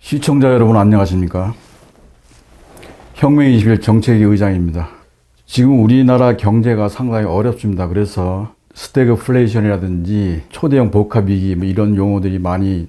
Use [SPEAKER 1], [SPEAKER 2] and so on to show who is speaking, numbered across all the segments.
[SPEAKER 1] 시청자 여러분 안녕하십니까? 혁명21 정책위 의장입니다. 지금 우리나라 경제가 상당히 어렵습니다. 그래서 스태그플레이션이라든지 초대형 복합위기 이런 용어들이 많이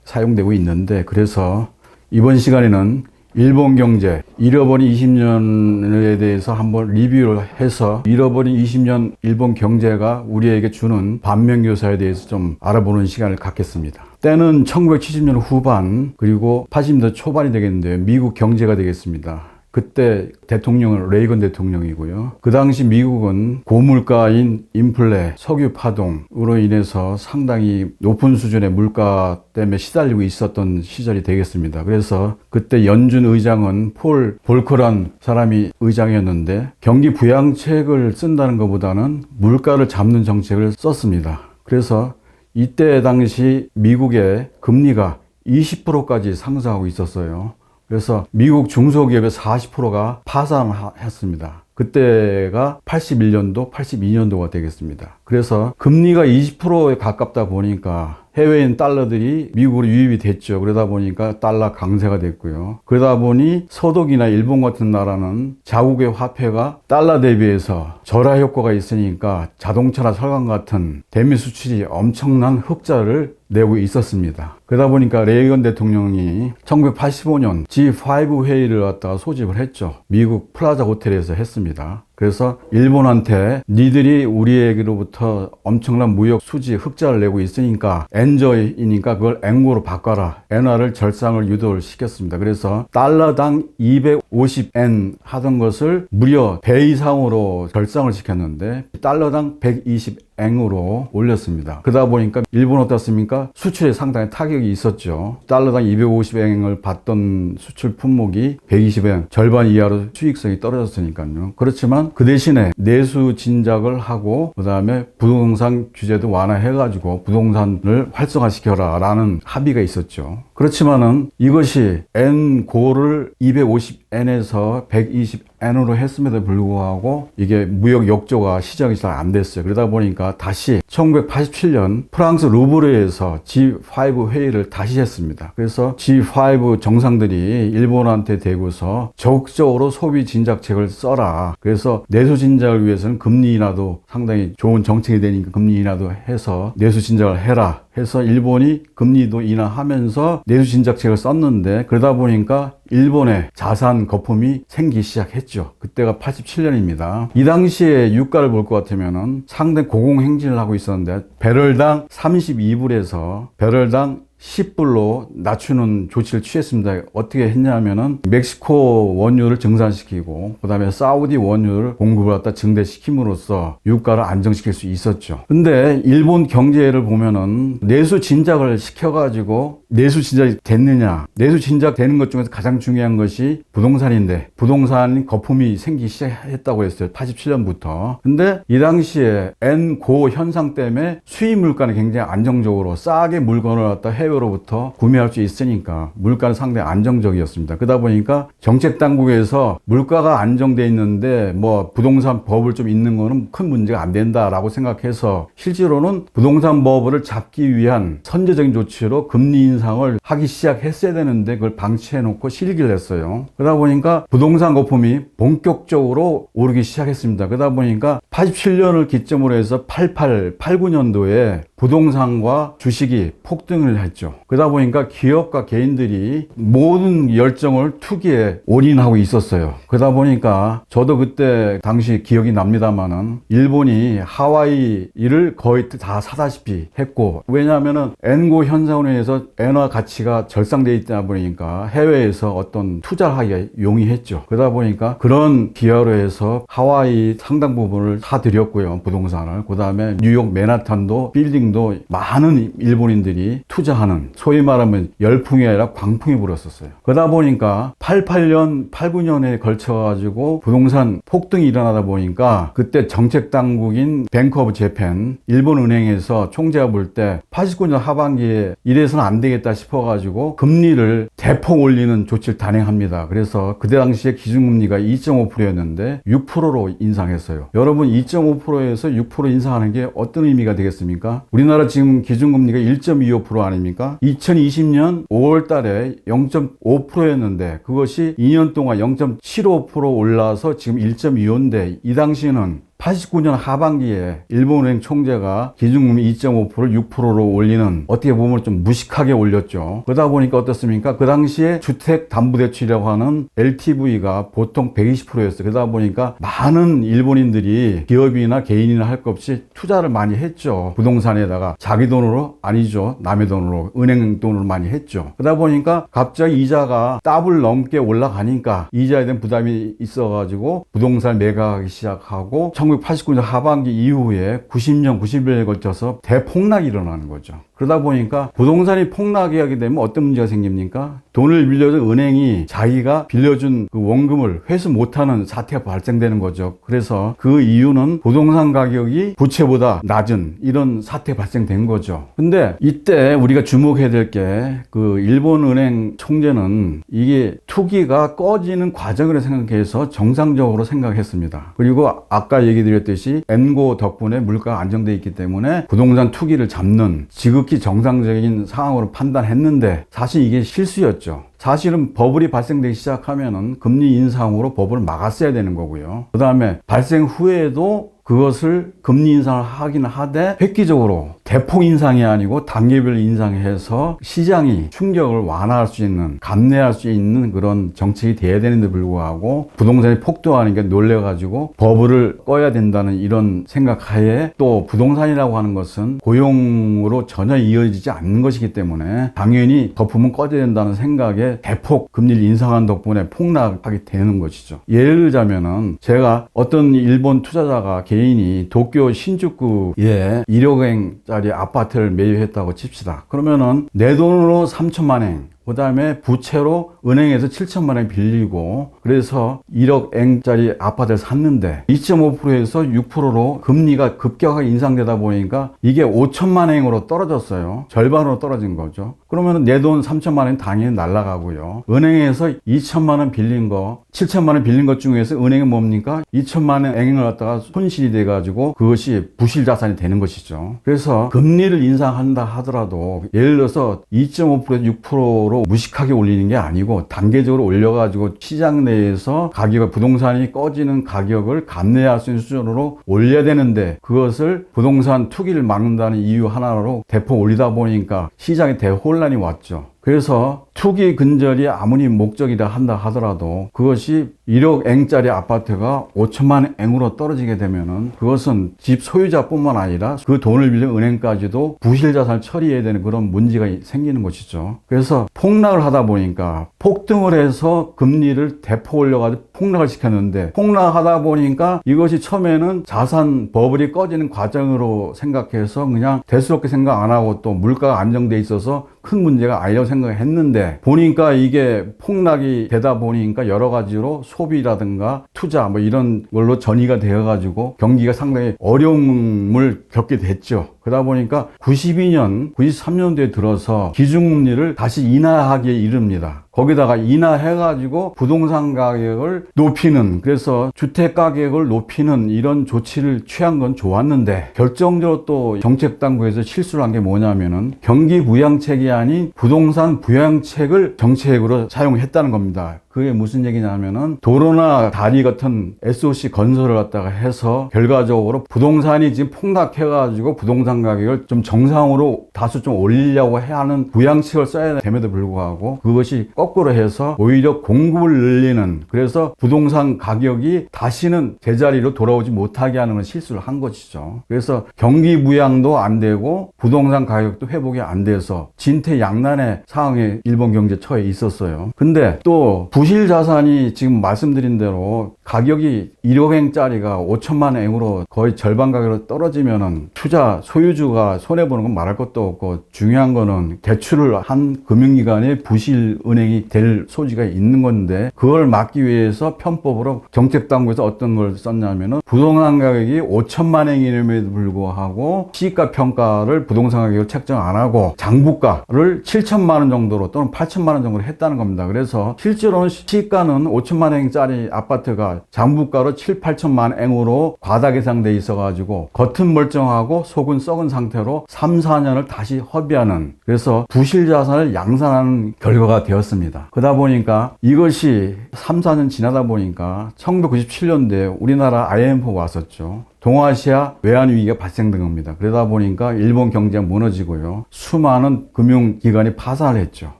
[SPEAKER 1] 사용되고 있는데, 그래서 이번 시간에는 일본 경제 잃어버린 20년에 대해서 한번 리뷰를 해서 잃어버린 20년 일본 경제가 우리에게 주는 반면교사에 대해서 좀 알아보는 시간을 갖겠습니다. 때는 1970년 후반 그리고 80년대 초반이 되겠는데요. 미국 경제가 되겠습니다. 그때 대통령은 레이건 대통령이고요. 그 당시 미국은 고물가인 인플레, 석유 파동으로 인해서 상당히 높은 수준의 물가 때문에 시달리고 있었던 시절이 되겠습니다. 그래서 그때 연준 의장은 폴 볼커란 사람이 의장이었는데, 경기 부양책을 쓴다는 것보다는 물가를 잡는 정책을 썼습니다. 그래서 이때 당시 미국의 금리가 20%까지 상승하고 있었어요. 그래서 미국 중소기업의 40%가 파산했습니다. 그때가 81년도, 82년도가 되겠습니다. 그래서 금리가 20%에 가깝다 보니까 해외인 달러들이 미국으로 유입이 됐죠. 그러다 보니까 달러 강세가 됐고요. 그러다 보니 서독이나 일본 같은 나라는 자국의 화폐가 달러 대비해서 절하 효과가 있으니까 자동차나 철강 같은 대미 수출이 엄청난 흑자를 내고 있었습니다. 그러다 보니까 레이건 대통령이 1985년 G5 회의를 갖다가 소집을 했죠. 미국 플라자 호텔에서 했습니다. 그래서 일본한테 니들이 우리에게로부터 엄청난 무역 수지 흑자를 내고 있으니까 엔저이니까 그걸 엔고로 바꿔라. 엔화를 절상을 유도를 시켰습니다. 그래서 달러당 250엔 하던 것을 무려 배 이상으로 절상을 시켰는데 달러당 120엔으로 올렸습니다. 그러다 보니까 일본 어떻습니까? 수출에 상당히 타격이 있었죠. 달러당 250엔을 받던 수출 품목이 120엔, 절반 이하로 수익성이 떨어졌으니까요. 그렇지만 그 대신에 내수 진작을 하고 그 다음에 부동산 규제도 완화해가지고 부동산을 활성화시켜라 라는 합의가 있었죠. 그렇지만은 이것이 N고를 250N에서 120N으로 했음에도 불구하고 이게 무역 역조가 시작이 잘 안 됐어요. 그러다 보니까 다시 1987년 프랑스 루브르에서 G5 회의를 다시 했습니다. 그래서 G5 정상들이 일본한테 대고서 적극적으로 소비 진작책을 써라. 그래서 내수 진작을 위해서는 금리 인하도 상당히 좋은 정책이 되니까 금리 인하도 해서 내수 진작을 해라 해서 일본이 금리도 인하하면서 내수 진작책을 썼는데, 그러다 보니까 일본의 자산 거품이 생기기 시작했죠. 그때가 87년입니다. 이 당시에 유가를 볼 것 같으면은 상당히 고공행진을 하고 있었는데, 배럴당 32불에서 배럴당 10불로 낮추는 조치를 취했습니다. 어떻게 했냐면은 멕시코 원유를 증산시키고 그 다음에 사우디 원유를 공급을 갖다 증대시킴으로써 유가를 안정시킬 수 있었죠. 근데 일본 경제를 보면은 내수 진작을 시켜가지고 내수 진작이 됐느냐, 내수 진작 되는 것 중에서 가장 중요한 것이 부동산인데 부동산 거품이 생기기 시작했다고 했어요. 87년부터. 근데 이 당시에 N고 현상 때문에 수입 물가는 굉장히 안정적으로 싸게 물건을 갖다 해외로부터 구매할 수 있으니까 물가는 상당히 안정적이었습니다. 그러다 보니까 정책 당국에서 물가가 안정돼 있는데 뭐 부동산 버블 좀 있는 거는 큰 문제가 안 된다라고 생각해서 실제로는 부동산 버블을 잡기 위한 선제적인 조치로 금리 인상을 하기 시작했어야 되는데 그걸 방치해 놓고 실기를 했어요. 그러다 보니까 부동산 거품이 본격적으로 오르기 시작했습니다. 그러다 보니까 87년을 기점으로 해서 89년도에 부동산과 주식이 폭등을 했죠. 그러다 보니까 기업과 개인들이 모든 열정을 투기에 올인하고 있었어요. 그러다 보니까 저도 그때 당시 기억이 납니다만은 일본이 하와이를 거의 다 사다시피 했고, 왜냐하면은 엔고 현상으로 해서 엔화 가치가 절상되어 있다 보니까 해외에서 어떤 투자를 하기가 용이했죠. 그러다 보니까 그런 기여로 해서 하와이 상당 부분을 사들였고요. 부동산을. 그 다음에 뉴욕 맨하탄도 빌딩도 많은 일본인들이 투자하는, 소위 말하면 열풍이 아니라 광풍이 불었었어요. 그러다 보니까 88년, 89년에 걸쳐가지고 부동산 폭등이 일어나다 보니까 그때 정책 당국인 뱅크 오브 재팬, 일본은행에서 총재가 볼 때 89년 하반기에 이래서는 안 되겠다 싶어가지고 금리를 대폭 올리는 조치를 단행합니다. 그래서 그때 당시에 기준금리가 2.5%였는데 6%로 인상했어요. 여러분, 2.5%에서 6% 인상하는 게 어떤 의미가 되겠습니까? 우리나라 지금 기준금리가 1.25% 아닙니까? 보니까 2020년 5월 달에 0.5%였는데 그것이 2년 동안 0.75% 올라서 지금 1.25인데 이 당시에는 89년 하반기에 일본은행 총재가 기준금리 2.5%를 6%로 올리는 어떻게 보면 좀 무식하게 올렸죠. 그러다 보니까 어떻습니까? 그 당시에 주택담보대출이라고 하는 LTV가 보통 120%였어요. 그러다 보니까 많은 일본인들이 기업이나 개인이나 할 것 없이 투자를 많이 했죠. 부동산에다가 자기 돈으로 아니죠. 남의 돈으로 은행 돈으로 많이 했죠. 그러다 보니까 갑자기 이자가 더블 넘게 올라가니까 이자에 대한 부담이 있어가지고 부동산 매각하기 시작하고 1989년 하반기 이후에 90년, 91년에 걸쳐서 대폭락이 일어나는 거죠. 그러다 보니까 부동산이 폭락이 하게 되면 어떤 문제가 생깁니까? 돈을 빌려준 은행이 자기가 빌려준 그 원금을 회수 못하는 사태가 발생되는 거죠. 그래서 그 이유는 부동산 가격이 부채보다 낮은 이런 사태가 발생된 거죠. 근데 이때 우리가 주목해야 될 게 그 일본 은행 총재는 이게 투기가 꺼지는 과정을 생각해서 정상적으로 생각했습니다. 그리고 아까 얘기 드렸듯이 엔고 덕분에 물가가 안정되어 있기 때문에 부동산 투기를 잡는 지극히 정상적인 상황으로 판단했는데 사실 이게 실수였죠. 사실은 버블이 발생되기 시작하면은 금리 인상으로 버블을 막았어야 되는 거고요. 그 다음에 발생 후에도 그것을 금리 인상을 하긴 하되 획기적으로 대폭 인상이 아니고 단계별 인상해서 시장이 충격을 완화할 수 있는, 감내할 수 있는 그런 정책이 돼야 되는데 불구하고 부동산이 폭등하니까 놀래가지고 버블을 꺼야 된다는 이런 생각하에 또 부동산이라고 하는 것은 고용으로 전혀 이어지지 않는 것이기 때문에 당연히 거품은 꺼져야 된다는 생각에 대폭 금리를 인상한 덕분에 폭락하게 되는 것이죠. 예를 들자면은 제가 어떤 일본 투자자가 개인이 도쿄 신주쿠에 1억엔짜리 아파트를 매입했다고 칩시다. 그러면은 내 돈으로 3천만 엔, 그 다음에 부채로 은행에서 7천만 원 빌리고 그래서 1억 엔짜리 아파트를 샀는데 2.5%에서 6%로 금리가 급격하게 인상되다 보니까 이게 5천만 원으로 떨어졌어요. 절반으로 떨어진 거죠. 그러면 내 돈 3천만 원 당연히 날아가고요. 은행에서 2천만 원 빌린 거, 7천만 원 빌린 것 중에서 은행은 뭡니까? 2천만 원 엔을 갖다가 손실이 돼가지고 그것이 부실 자산이 되는 것이죠. 그래서 금리를 인상한다 하더라도 예를 들어서 2.5%에서 6%로 무식하게 올리는 게 아니고 단계적으로 올려가지고 시장 내에서 가격을 부동산이 꺼지는 가격을 감내할 수 있는 수준으로 올려야 되는데 그것을 부동산 투기를 막는다는 이유 하나로 대폭 올리다 보니까 시장에 대혼란이 왔죠. 그래서 투기 근절이 아무리 목적이라 한다 하더라도 그것이 1억 엔짜리 아파트가 5천만 엔으로 떨어지게 되면은 그것은 집 소유자뿐만 아니라 그 돈을 빌린 은행까지도 부실 자산을 처리해야 되는 그런 문제가 생기는 것이죠. 그래서 폭락을 하다 보니까 폭등을 해서 금리를 대폭 올려가지고 폭락을 시켰는데 폭락하다 보니까 이것이 처음에는 자산 버블이 꺼지는 과정으로 생각해서 그냥 대수롭게 생각 안 하고 또 물가가 안정돼 있어서 큰 문제가 아니라고 생각했는데 보니까 이게 폭락이 되다 보니까 여러 가지로 소비라든가 투자 뭐 이런 걸로 전이가 되어 가지고 경기가 상당히 어려움을 겪게 됐죠. 그러다 보니까 92년, 93년도에 들어서 기준금리를 다시 인하하기에 이릅니다. 거기다가 인하해가지고 부동산 가격을 높이는, 그래서 주택 가격을 높이는 이런 조치를 취한 건 좋았는데 결정적으로 또 정책당국에서 실수를 한 게 뭐냐면은 경기 부양책이 아닌 부동산 부양책을 정책으로 사용했다는 겁니다. 그게 무슨 얘기냐면은 도로나 다리 같은 SOC 건설을 갖다가 해서 결과적으로 부동산이 지금 폭락해가지고 부동산 가격을 좀 정상으로 다소 좀 올리려고 해야 하는 부양책을 써야 됨에도 불구하고 그것이 거꾸로 해서 오히려 공급을 늘리는, 그래서 부동산 가격이 다시는 제자리로 돌아오지 못하게 하는 실수를 한 것이죠. 그래서 경기 부양도 안 되고 부동산 가격도 회복이 안 돼서 진퇴양난의 상황에 일본 경제 처해 있었어요. 근데 또 부실 자산이 지금 말씀드린 대로 가격이 1억 엔짜리가 5천만 엔으로 거의 절반 가격으로 떨어지면은 투자 소유주가 손해보는 건 말할 것도 없고 중요한 거는 대출을 한 금융기관의 부실 은행이 될 소지가 있는 건데 그걸 막기 위해서 편법으로 정책당국에서 어떤 걸 썼냐면은 부동산 가격이 5천만 엔임에도 불구하고 시가 평가를 부동산 가격을 책정 안 하고 장부가를 7천만 원 정도로 또는 8천만 원 정도로 했다는 겁니다. 그래서 실제로는 시가는 5천만 엔짜리 아파트가 주가가 장부가로 7, 8천만 엔으로 과다계상돼 있어가지고 겉은 멀쩡하고 속은 썩은 상태로 3, 4년을 다시 허비하는, 그래서 부실자산을 양산하는 결과가 되었습니다. 그러다 보니까 이것이 3, 4년 지나다 보니까 1997년도에 우리나라 IMF 왔었죠. 동아시아 외환위기가 발생된 겁니다. 그러다 보니까 일본 경제가 무너지고요. 수많은 금융기관이 파산을 했죠.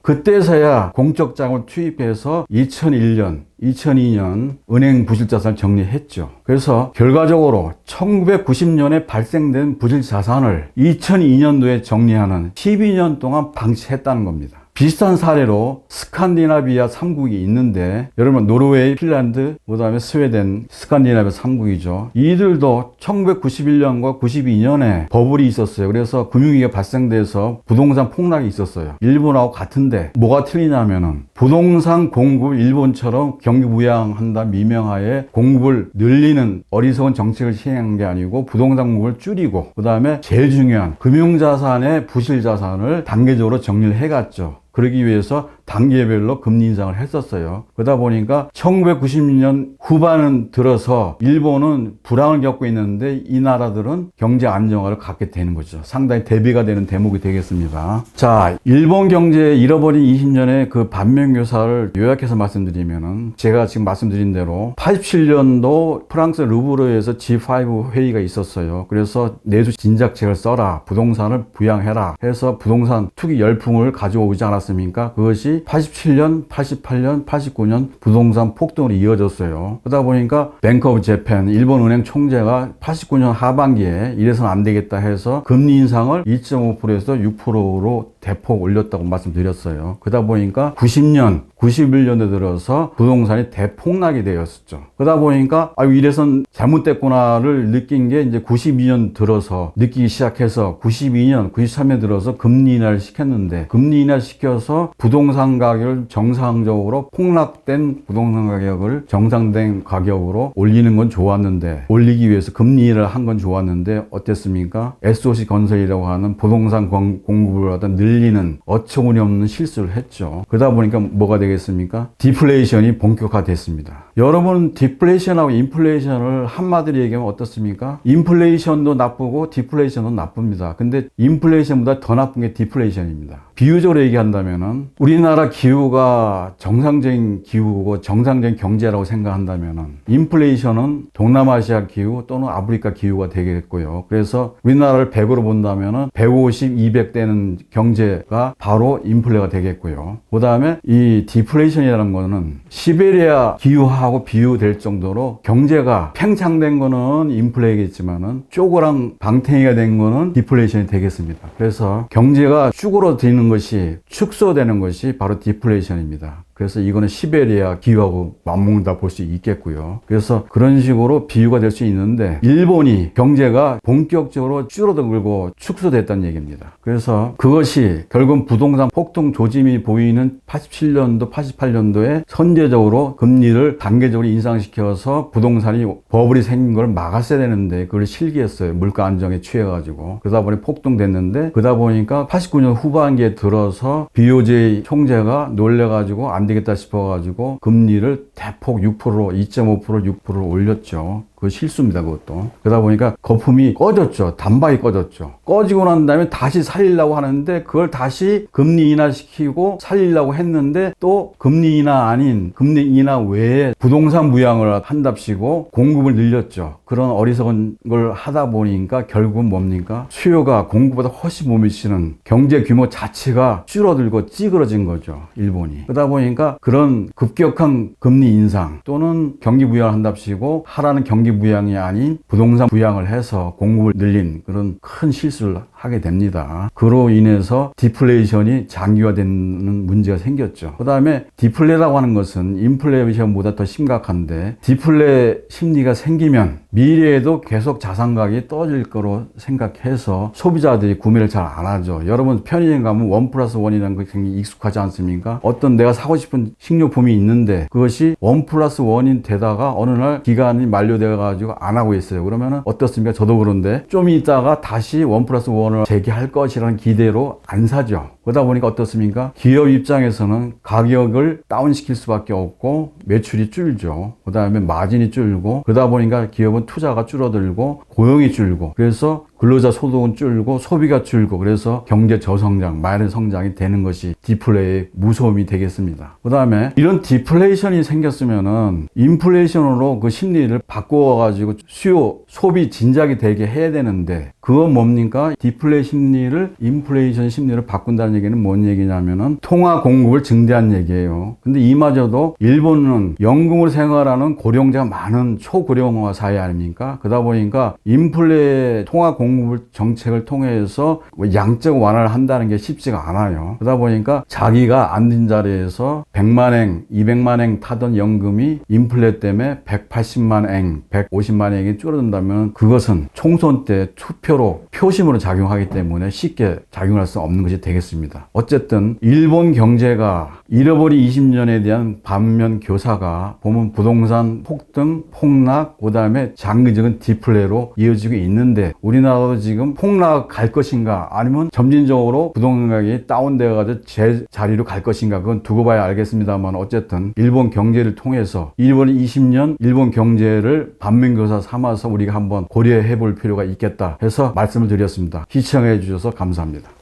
[SPEAKER 1] 그때서야 공적 자금을 투입해서 2001년, 2002년 은행 부실자산을 정리했죠. 그래서 결과적으로 1990년에 발생된 부실자산을 2002년도에 정리하는 12년 동안 방치했다는 겁니다. 비슷한 사례로 스칸디나비아 3국이 있는데, 여러분 노르웨이, 핀란드, 그 다음에 스웨덴, 스칸디나비아 3국이죠. 이들도 1991년과 92년에 버블이 있었어요. 그래서 금융위기가 발생돼서 부동산 폭락이 있었어요. 일본하고 같은데 뭐가 틀리냐면은 부동산 공급을 일본처럼 경기 부양한다 미명하에 공급을 늘리는 어리석은 정책을 시행한 게 아니고 부동산 공급을 줄이고, 그 다음에 제일 중요한 금융자산의 부실자산을 단계적으로 정리를 해갔죠. 그러기 위해서 단계별로 금리 인상을 했었어요. 그러다 보니까 1990년 후반은 들어서 일본은 불황을 겪고 있는데 이 나라들은 경제 안정화를 갖게 되는 거죠. 상당히 대비가 되는 대목이 되겠습니다. 자, 일본 경제의 잃어버린 20년의 그 반면교사를 요약해서 말씀드리면은, 제가 지금 말씀드린 대로 87년도 프랑스 루브르에서 G5 회의가 있었어요. 그래서 내수 진작책을 써라, 부동산을 부양해라 해서 부동산 투기 열풍을 가져오지 않았습니까? 그것이 87년, 88년, 89년 부동산 폭등으로 이어졌어요. 그러다 보니까 뱅크 오브 재팬, 일본 은행 총재가 89년 하반기에 이래서는 안 되겠다 해서 금리 인상을 2.5%에서 6%로 대폭 올렸다고 말씀드렸어요. 그러다 보니까 90년, 91년에 들어서 부동산이 대폭락이 되었었죠. 그러다 보니까 이래선 잘못됐구나를 느낀 게 이제 92년 들어서 느끼기 시작해서 92년, 93년 들어서 금리 인하를 시켰는데, 금리 인하 시켜서 부동산 가격을 정상적으로 폭락된 부동산 가격을 정상된 가격으로 올리는 건 좋았는데, 올리기 위해서 금리 인하를 한 건 좋았는데 어땠습니까? SOC 건설이라고 하는 부동산 공급을 하다 늘리는 어처구니없는 실수를 했죠. 그러다 보니까 뭐가 되겠습니까? 디플레이션이 본격화됐습니다. 여러분, 디플레이션하고 인플레이션을 한마디로 얘기하면 어떻습니까? 인플레이션도 나쁘고 디플레이션도 나쁩니다. 근데 인플레이션보다 더 나쁜 게 디플레이션입니다. 비유적으로 얘기한다면은 우리나라 기후가 정상적인 기후고 정상적인 경제라고 생각한다면은 인플레이션은 동남아시아 기후 또는 아프리카 기후가 되겠고요. 그래서 우리나라를 100으로 본다면은 150, 200 되는 경제가 바로 인플레가 되겠고요. 그 다음에 이 디플레이션이라는 거는 시베리아 기후하고 비유될 정도로 경제가 팽창된 거는 인플레이겠지만은 쪼그랑 방탱이가 된 거는 디플레이션이 되겠습니다. 그래서 경제가 쭈그러드는 것이, 축소되는 것이 바로 디플레이션입니다. 그래서 이거는 시베리아 기후하고 맞먹는다 볼 수 있겠고요. 그래서 그런 식으로 비유가 될 수 있는데, 일본이 경제가 본격적으로 줄어들고 축소됐다는 얘기입니다. 그래서 그것이 결국 부동산 폭등 조짐이 보이는 87년도, 88년도에 선제적으로 금리를 단계적으로 인상시켜서 부동산이 버블이 생긴 걸 막았어야 되는데 그걸 실기했어요. 물가 안정에 취해가지고. 그러다 보니 폭등됐는데, 그러다 보니까 89년 후반기에 들어서 BOJ 총재가 놀래가지고 안 되겠다 싶어가지고 금리를 대폭 6%, 2.5%, 6%를 올렸죠. 그거 실수입니다, 그것도. 그러다 보니까 거품이 꺼졌죠. 단박이 꺼졌죠. 꺼지고 난 다음에 다시 살리려고 하는데 그걸 다시 금리 인하시키고 살리려고 했는데 또 금리 인하 아닌 금리 인하 외에 부동산 부양을 한답시고 공급을 늘렸죠. 그런 어리석은 걸 하다 보니까 결국은 뭡니까? 수요가 공급보다 훨씬 못 미치는 경제 규모 자체가 줄어들고 찌그러진 거죠, 일본이. 그러다 보니까 그런 급격한 금리 인상 또는 경기 부양을 한답시고 하라는 경기 부양이 아닌 부동산 부양을 해서 공급을 늘린 그런 큰 실수를 하게 됩니다. 그로 인해서 디플레이션이 장기화되는 문제가 생겼죠. 그 다음에 디플레라고 하는 것은 인플레이션보다 더 심각한데, 디플레 심리가 생기면 미래에도 계속 자산 가격이 떨어질 거로 생각해서 소비자들이 구매를 잘 안 하죠. 여러분 편의점 가면 1+1이라는 게 굉장히 익숙하지 않습니까? 어떤 내가 사고 싶은 식료품이 있는데 그것이 1+1이 되다가 어느 날 기간이 만료되어 가지고 안 하고 있어요. 그러면은 어떻습니까? 저도 그런데 좀 있다가 다시 1+1을 재개할 것이라는 기대로 안 사죠. 그러다 보니까 어떻습니까? 기업 입장에서는 가격을 다운시킬 수밖에 없고 매출이 줄죠. 그 다음에 마진이 줄고 그러다 보니까 기업은 투자가 줄어들고 고용이 줄고 그래서 근로자 소득은 줄고 소비가 줄고 그래서 경제 저성장, 마이너스 성장이 되는 것이 디플레이의 무서움이 되겠습니다. 그 다음에 이런 디플레이션이 생겼으면은 인플레이션으로 그 심리를 바꿔가지고 수요, 소비 진작이 되게 해야 되는데 그건 뭡니까? 디플레이 심리를 인플레이션 심리를 바꾼다는 얘기는 뭔 얘기냐면은 통화 공급을 증대한 얘기예요. 근데 이마저도 일본은 연금으로 생활하는 고령자가 많은 초고령화 사회 아닙니까? 그러다 보니까 인플레 통화 공급 정책을 통해서 양적 완화를 한다는 게 쉽지가 않아요. 그러다 보니까 자기가 앉은 자리에서 100만행, 200만행 타던 연금이 인플레 때문에 180만행, 150만행이 줄어든다면 그것은 총선 때 투표로 표심으로 작용하기 때문에 쉽게 작용할 수 없는 것이 되겠습니다. 어쨌든 일본 경제가 잃어버린 20년에 대한 반면 교사가 보면 부동산 폭등, 폭락, 그 다음에 장기적인 디플레로 이어지고 있는데 우리나라도 지금 폭락 갈 것인가 아니면 점진적으로 부동산 가격이 다운되어 가지고 제 자리로 갈 것인가 그건 두고 봐야 알겠습니다만 어쨌든 일본 경제를 통해서 일본의 20년 일본 경제를 반면교사 삼아서 우리가 한번 고려해 볼 필요가 있겠다 해서 말씀을 드렸습니다. 시청해 주셔서 감사합니다.